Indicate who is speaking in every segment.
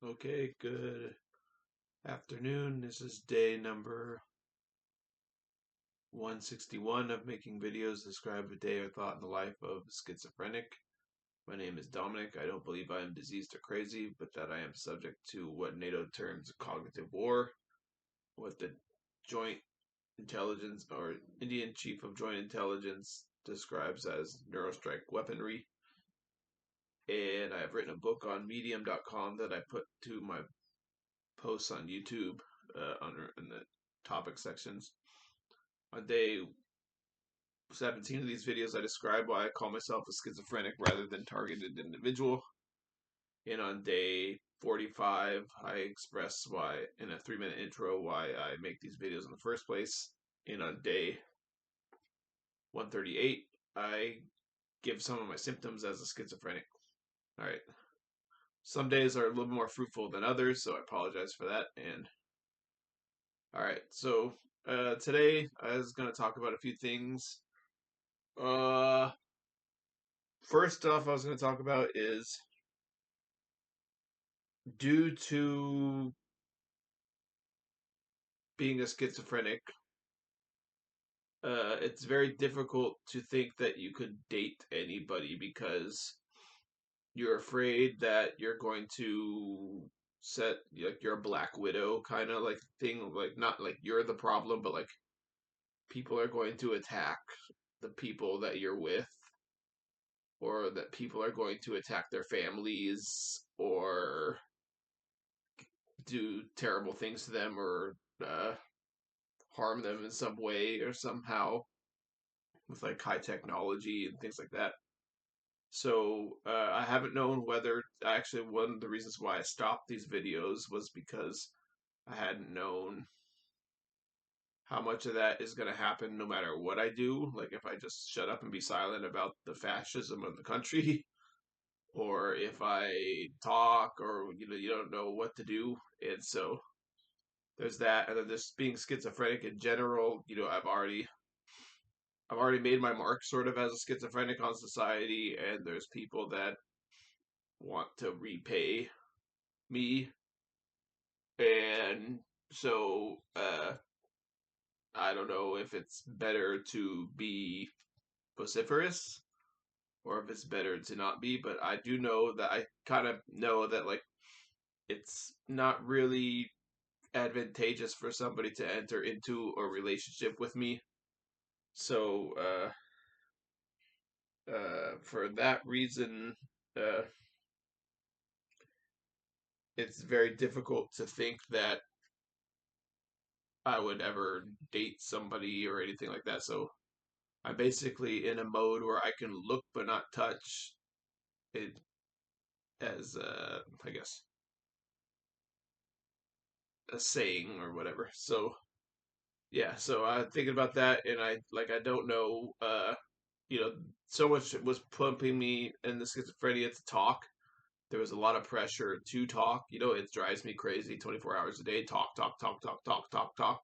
Speaker 1: Okay, good afternoon. This is day number 161 of making videos describe a day or thought in the life of a schizophrenic. My name is Dominic. I don't believe I am diseased or crazy, but that I am subject to what NATO terms cognitive war, what the Joint Intelligence or Indian Chief of Joint Intelligence describes as neurostrike weaponry. And I have written a book on medium.com that I put to my posts on YouTube under in the topic sections. On day 17 of these videos, I describe why I call myself a schizophrenic rather than targeted individual. And on day 45, I express why, in a 3-minute intro, why I make these videos in the first place. And on day 138, I give some of my symptoms as a schizophrenic. All right. Some days are a little more fruitful than others, so I apologize for that. And all right, so today I was going to talk about a few things. Uh, First off, I was going to talk about is due to being a schizophrenic, it's very difficult to think that you could date anybody because you're afraid that you're going to set like you're a black widow kind of like thing, like not like you're the problem, but like people are going to attack the people that you're with, or that people are going to attack their families or do terrible things to them or harm them in some way or somehow with like high technology and things like that. So I haven't known whether actually one of the reasons why I stopped these videos was because I hadn't known how much of that is going to happen no matter what I do. Like if I just shut up and be silent about the fascism of the country, or if I talk, or you don't know what to do. And so there's that, and then this being schizophrenic in general, I've already made my mark sort of as a schizophrenic on society, and there's people that want to repay me, and so I don't know if it's better to be vociferous or if it's better to not be, but I do know that I kind of know that like it's not really advantageous for somebody to enter into a relationship with me. So for that reason, uh, it's very difficult to think that I would ever date somebody or anything like that. So I'm basically in a mode where I can look but not touch it as, I guess, a saying or whatever. So yeah, so I'm thinking about that, and I don't know, you know, so much was pumping me in the schizophrenia to talk. There was a lot of pressure to talk. It drives me crazy 24 hours a day. Talk, talk, talk, talk, talk, talk, talk.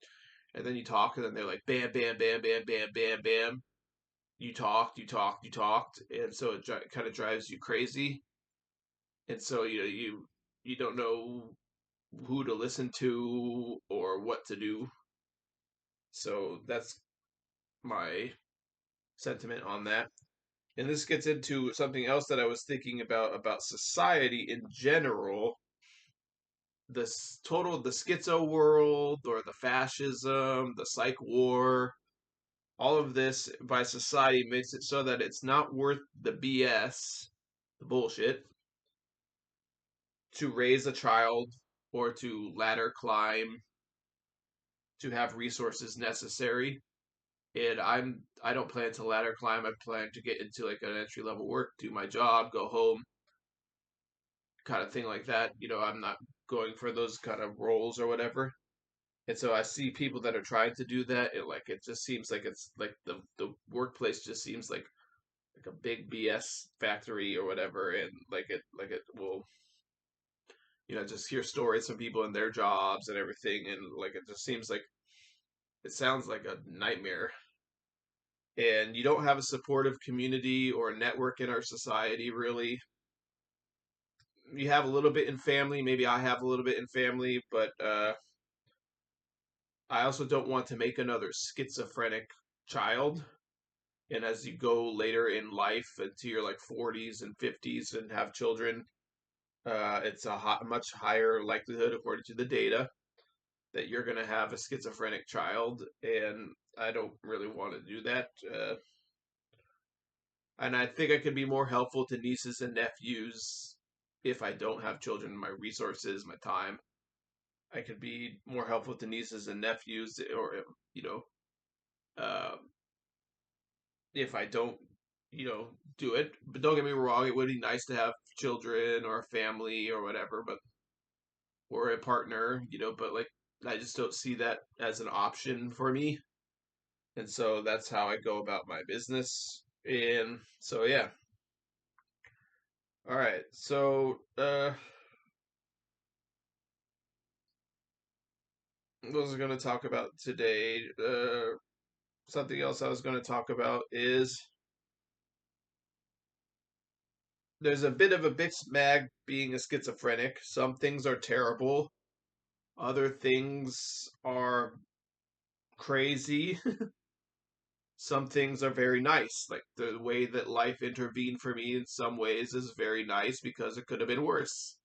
Speaker 1: And then you talk, and then they're like, bam, bam, bam, bam, bam, bam, bam. You talked, you talked, you talked. And so it kind of drives you crazy. And so, you don't know who to listen to or what to do. So that's my sentiment on that. And this gets into something else that I was thinking about society in general. The schizo world or the fascism, the psych war, all of this by society makes it so that it's not worth the BS, the bullshit, to raise a child or to ladder climb, to have resources necessary. And I don't plan to ladder climb. I plan to get into like an entry level work, do my job, go home, kind of thing like that. I'm not going for those kind of roles or whatever. And so I see people that are trying to do that. It just seems like it's like the workplace just seems like a big BS factory or whatever, and like it will just hear stories from people in their jobs and everything, and like it just seems like it sounds like a nightmare. And you don't have a supportive community or a network in our society really. you have a little bit in family. Maybe I have a little bit in family, but I also don't want to make another schizophrenic child. And as you go later in life into your like 40s and 50s and have children, it's a much higher likelihood, according to the data, that you're going to have a schizophrenic child. And I don't really want to do that. And I think I could be more helpful to nieces and nephews if I don't have children, my resources, my time. I could be more helpful to nieces and nephews, or, you know, uh, if I don't, do it. But don't get me wrong, it would be nice to have children or a family or whatever, but or a partner, but like I just don't see that as an option for me. And so that's how I go about my business. And so yeah. All right. So what was I going to talk about today? Something else I was going to talk about is there's a bit of a mixed bag being a schizophrenic. Some things are terrible, other things are crazy. Some things are very nice. Like the way that life intervened for me in some ways is very nice because it could have been worse.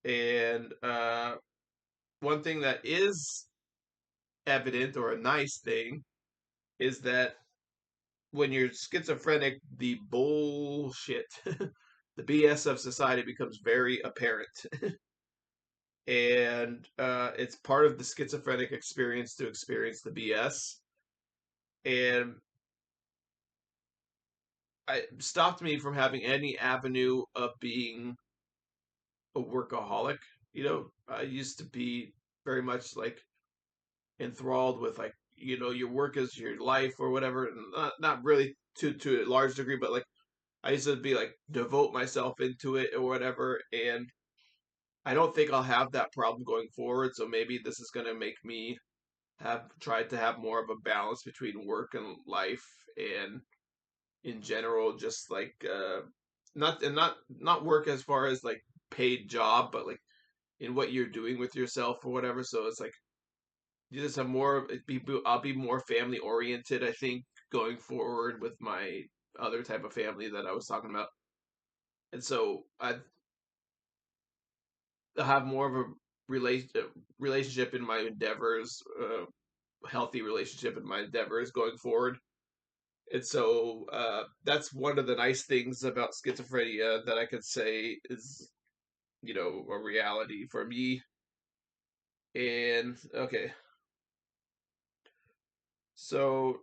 Speaker 1: And one thing that is evident, or a nice thing, is that when you're schizophrenic, the bullshit, the BS of society becomes very apparent. And it's part of the schizophrenic experience to experience the BS. And it stopped me from having any avenue of being a workaholic. I used to be very much like enthralled with like, your work is your life or whatever. Not really to a large degree, but like I used to be like devote myself into it or whatever. And I don't think I'll have that problem going forward. So maybe this is going to make me have tried to have more of a balance between work and life, and in general, just like not work as far as like paid job, but like in what you're doing with yourself or whatever. So it's like you just have more. I'll be more family oriented, I think, going forward with my other type of family that I was talking about. And so I'll have more of a relationship in my endeavors, healthy relationship in my endeavors going forward. And so that's one of the nice things about schizophrenia that I could say is, a reality for me. And okay, so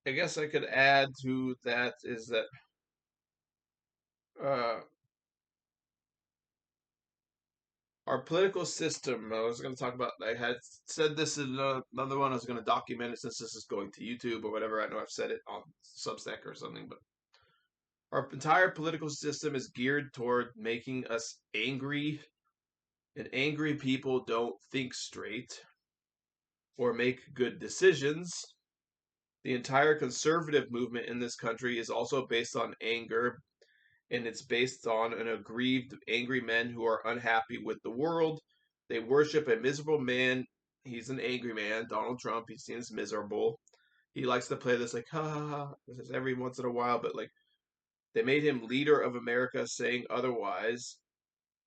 Speaker 1: I guess I could add to that is that uh, our political system. I was going to talk about. I had said this in another one. I was going to document it since this is going to YouTube or whatever. I know I've said it on Substack or something, but our entire political system is geared toward making us angry, and angry people don't think straight or make good decisions. The entire conservative movement in this country is also based on anger, and it's based on an aggrieved, angry men who are unhappy with the world. They worship a miserable man. He's an angry man, Donald Trump. He seems miserable. He likes to play this like, ha ha ha, this is every once in a while, but like they made him leader of America. Saying otherwise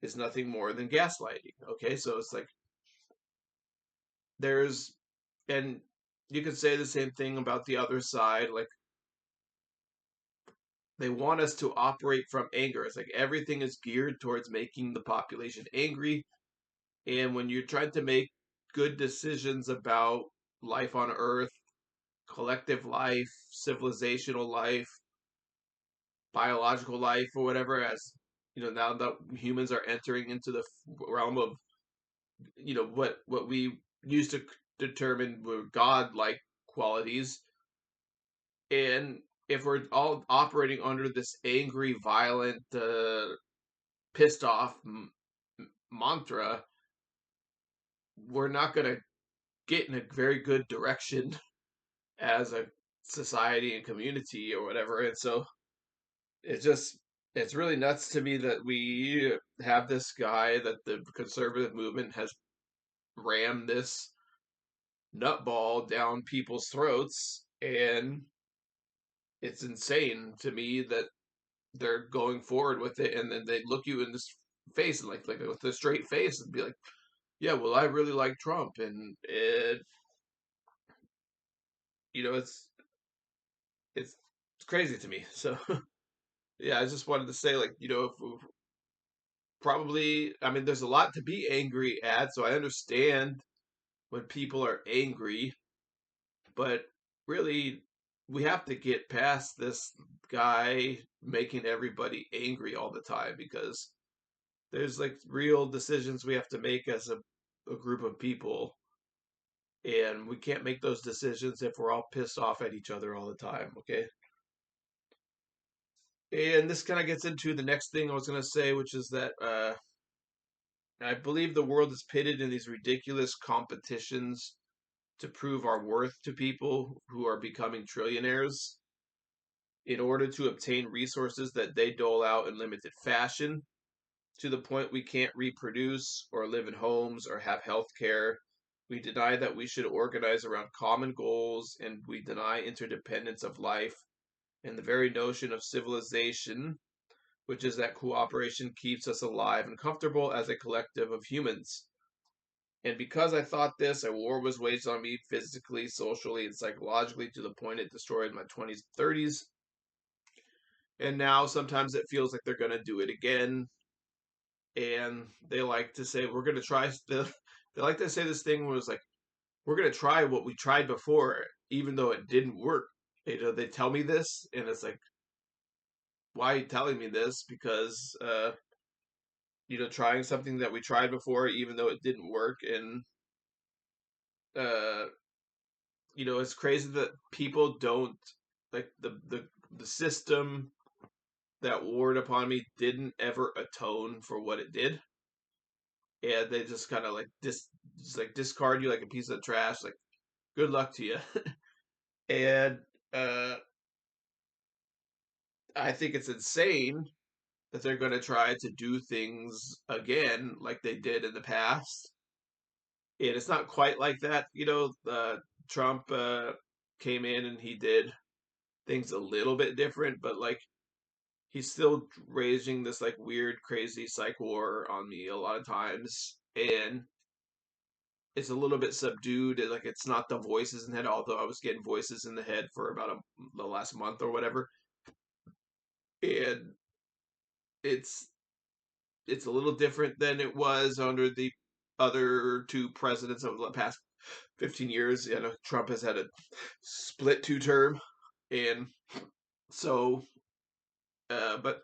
Speaker 1: is nothing more than gaslighting. Okay, so it's like there's, and you could say the same thing about the other side. Like they want us to operate from anger. It's like everything is geared towards making the population angry. And when you're trying to make good decisions about life on Earth, collective life, civilizational life, biological life, or whatever, as now that humans are entering into the realm of what we used to determine were god-like qualities, and if we're all operating under this angry, violent, pissed off mantra, we're not going to get in a very good direction as a society and community or whatever. And so it just it's really nuts to me that we have this guy that the conservative movement has rammed this nutball down people's throats, and it's insane to me that they're going forward with it, and then they look you in this face and like with a straight face and be like, yeah, well, I really like Trump. And it's crazy to me. So yeah, I just wanted to say, like, if probably, I mean, there's a lot to be angry at, so I understand when people are angry, but really, we have to get past this guy making everybody angry all the time, because there's like real decisions we have to make as a group of people, and we can't make those decisions if we're all pissed off at each other all the time, okay? And this kind of gets into the next thing I was going to say, which is that I believe the world is pitted in these ridiculous competitions to prove our worth to people who are becoming trillionaires in order to obtain resources that they dole out in limited fashion, to the point we can't reproduce or live in homes or have health care. We deny that we should organize around common goals, and we deny interdependence of life and the very notion of civilization, which is that cooperation keeps us alive and comfortable as a collective of humans. And because I thought this, a war was waged on me physically, socially, and psychologically, to the point it destroyed my 20s and 30s. And now sometimes it feels like they're going to do it again. And they like to say, we're going to try. They like to say this thing was like, we're going to try what we tried before, even though it didn't work. They tell me this, and it's like, why are you telling me this? Because, trying something that we tried before, even though it didn't work. And, uh, it's crazy that people don't, like, the system that warred upon me didn't ever atone for what it did. And they just kind of like just like discard you like a piece of trash. Like, good luck to you. And uh, I think it's insane that they're going to try to do things again like they did in the past. And it's not quite like that. Trump came in and he did things a little bit different, but like he's still raging this like weird, crazy psych war on me a lot of times. And it's a little bit subdued. Like, it's not the voices in the head, although I was getting voices in the head for about the last month or whatever. And it's it's a little different than it was under the other two presidents of the past 15 years. Trump has had a split two term, and so but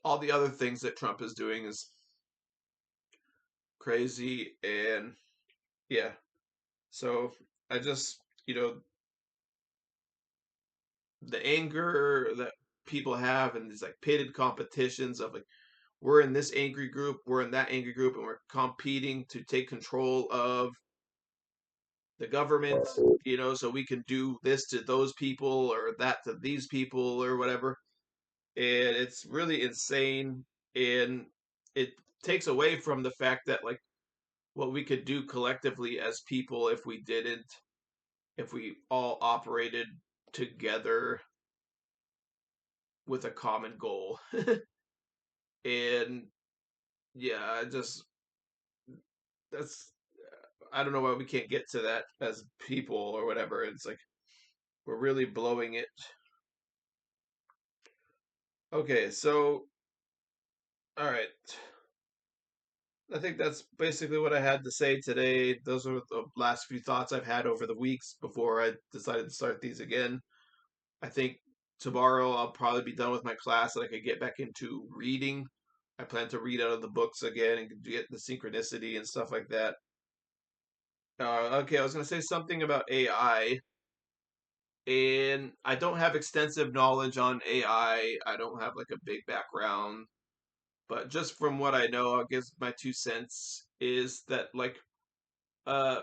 Speaker 1: all the other things that Trump is doing is crazy. And yeah, so I just, the anger that people have and these like pitted competitions of like, we're in this angry group, we're in that angry group, and we're competing to take control of the government, so we can do this to those people or that to these people or whatever. And it's really insane. And it takes away from the fact that, like, what we could do collectively as people if we all operated together with a common goal. And yeah, that's, I don't know why we can't get to that as people or whatever. It's like we're really blowing it. Okay, so all right. I think that's basically what I had to say today. Those are the last few thoughts I've had over the weeks before I decided to start these again. I think tomorrow I'll probably be done with my class and I could get back into reading. I plan to read out of the books again and get the synchronicity and stuff like that. Okay, I was going to say something about AI, and I don't have extensive knowledge on AI. I don't have like a big background, but just from what I know, I'll give my 2 cents is that, like, uh,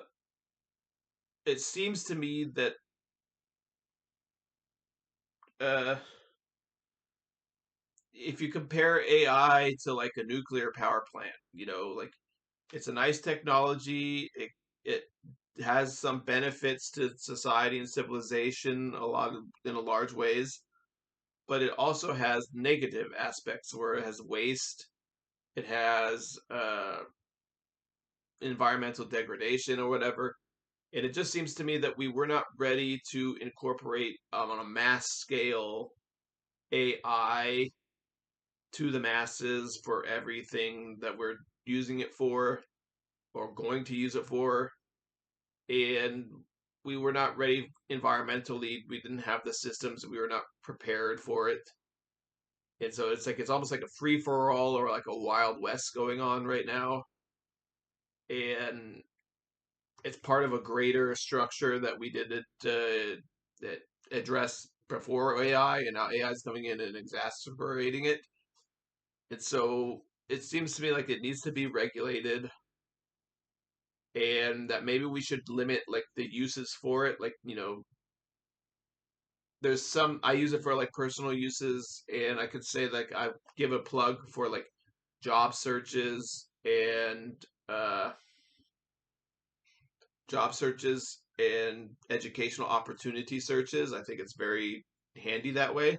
Speaker 1: it seems to me that if you compare AI to like a nuclear power plant, like it's a nice technology. It has some benefits to society and civilization in a large ways, but it also has negative aspects where it has waste, it has environmental degradation or whatever. And it just seems to me that we were not ready to incorporate on a mass scale AI to the masses for everything that we're using it for or going to use it for. And we were not ready environmentally. We didn't have the systems. We were not prepared for it. And so it's almost like a free for all or like a wild west going on right now. And it's part of a greater structure that we didn't that address before AI, and now AI is coming in and exacerbating it. And so it seems to me like it needs to be regulated, and that maybe we should limit like the uses for it. Like there's some I use it for like personal uses, and I could say like I give a plug for like job searches and uh, educational opportunity searches. I think it's very handy that way.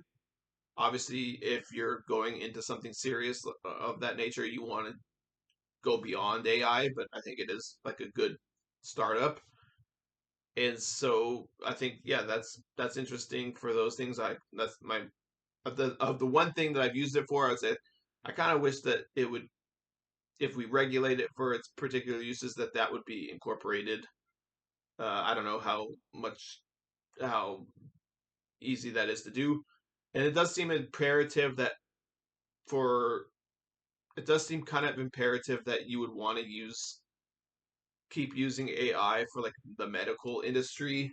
Speaker 1: Obviously, if you're going into something serious of that nature, you want to go beyond AI, but I think it is like a good startup. And so I think yeah, that's interesting for those things. I that's my of the one thing that I've used it for. I would say I kind of wish that it would, if we regulate it for its particular uses, that would be incorporated. I don't know how easy that is to do, and it does seem imperative that for it does seem kind of imperative that you would want to keep using AI for like the medical industry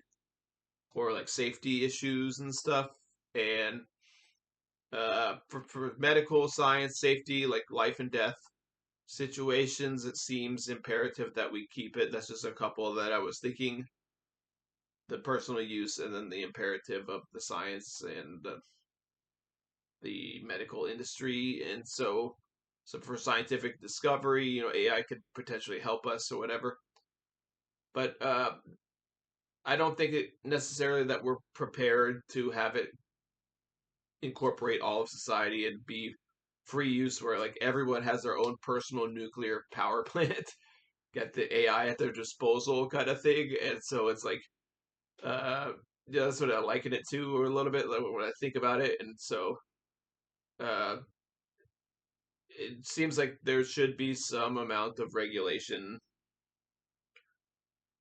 Speaker 1: or like safety issues and stuff. And for medical science safety, like life and death situations, it seems imperative that we keep it. That's just a couple that I was thinking, the personal use and then the imperative of the science and the medical industry. And so for scientific discovery, AI could potentially help us or whatever. But I don't think it necessarily that we're prepared to have it incorporate all of society and be free use where like everyone has their own personal nuclear power plant, get the AI at their disposal kind of thing. And so it's like uh yeah, that's what I liken it to a little bit like, when I think about it. And so uh it seems like there should be some amount of regulation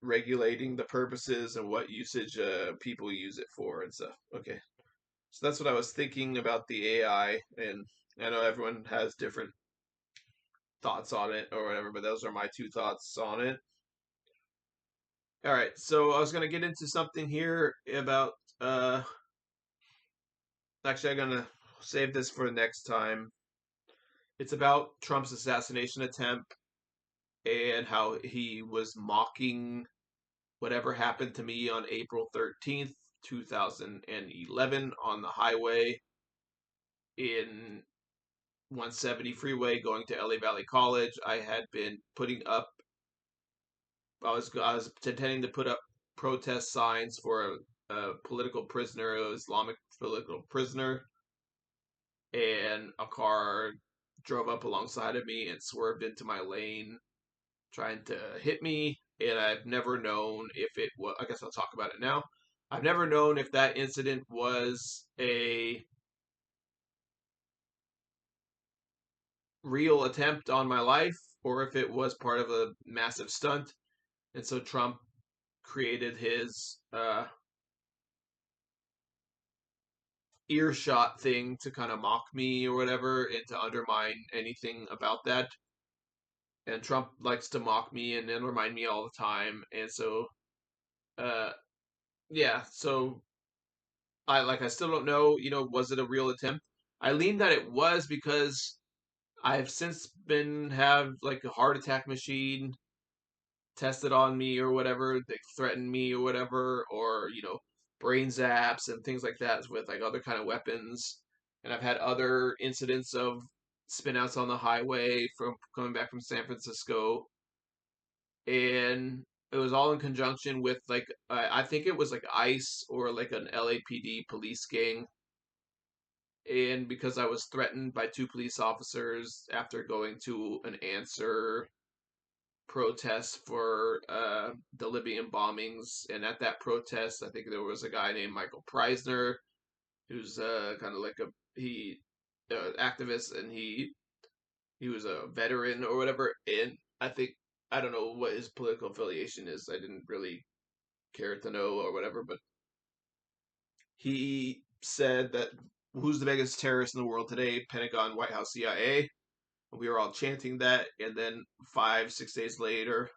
Speaker 1: regulating the purposes and what usage people use it for and stuff. Okay. So that's what I was thinking about the AI, and I know everyone has different thoughts on it or whatever, but those are my two thoughts on it. All right, so I was gonna get into something here about actually I'm gonna save this for next time. It's about Trump's assassination attempt and how he was mocking whatever happened to me on April 13th, 2011 on the highway in 170 freeway going to LA Valley College. I had been putting up I was intending to put up protest signs for a political prisoner, an Islamic political prisoner, and a car drove up alongside of me and swerved into my lane, trying to hit me. And I've never known if it was. I guess I'll talk about it now. I've never known if that incident was a real attempt on my life or if it was part of a massive stunt. And so Trump created his earshot thing to kind of mock me or whatever and to undermine anything about that. And Trump likes to mock me and undermine me all the time. And so, uh, yeah, so I still don't know, was it a real attempt? I lean that it was because I've since been have like a heart attack machine tested on me or whatever. They threatened me or whatever, or brain zaps and things like that with like other kind of weapons. And I've had other incidents of spinouts on the highway from coming back from San Francisco, and it was all in conjunction with like I think it was like ICE or like an LAPD police gang. And because I was threatened by two police officers after going to an answer protest for the Libyan bombings, and at that protest, I think there was a guy named Michael Preisner, who's kind of like a he activist, and he was a veteran or whatever. And I think I don't know what his political affiliation is. I didn't really care to know or whatever, but he said that who's the biggest terrorist in the world today? Pentagon, White House, CIA. We were all chanting that, and then 5, 6 days later,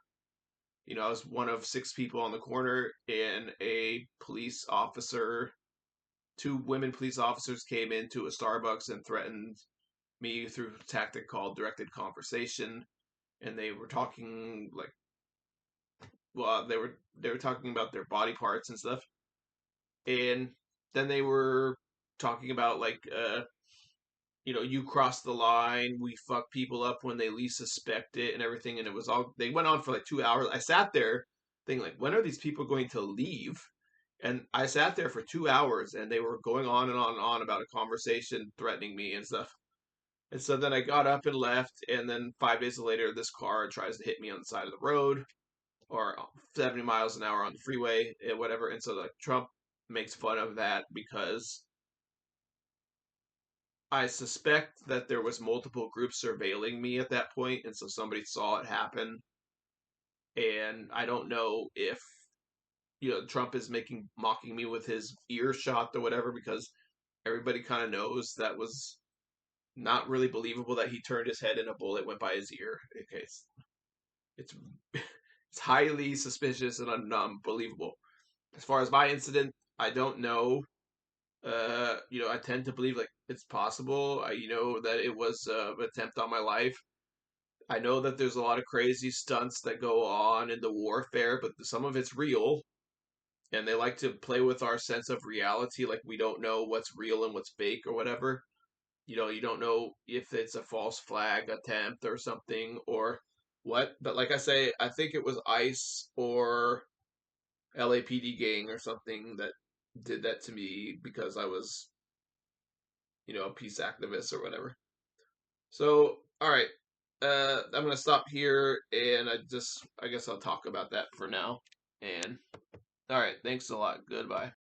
Speaker 1: I was one of six people on the corner, and a police officer, two women police officers, came into a Starbucks and threatened me through a tactic called directed conversation. And they were talking like, well, they were talking about their body parts and stuff, and then they were talking about like, you cross the line, we fuck people up when they least suspect it and everything. And it was all, they went on for like 2 hours. I sat there thinking, like, when are these people going to leave? And I sat there for 2 hours and they were going on and on and on about a conversation, threatening me and stuff. And so then I got up and left. And then 5 days later, this car tries to hit me on the side of the road, or 70 miles an hour on the freeway and whatever. And so like Trump makes fun of that because I suspect that there was multiple groups surveilling me at that point, and so somebody saw it happen. And I don't know if Trump is making mocking me with his ear shot or whatever, because everybody kind of knows that was not really believable that he turned his head and a bullet went by his ear. Okay, it's it's highly suspicious and unbelievable. As far as my incident, I don't know. I tend to believe like it's possible. That it was an attempt on my life. I know that there's a lot of crazy stunts that go on in the warfare, but some of it's real, and they like to play with our sense of reality. Like we don't know what's real and what's fake or whatever. You don't know if it's a false flag attempt or something or what. But like I say, I think it was ICE or LAPD gang or something that did that to me because I was a peace activist or whatever. So, all right, I'm gonna stop here, and I guess I'll talk about that for now. And all right, thanks a lot. Goodbye.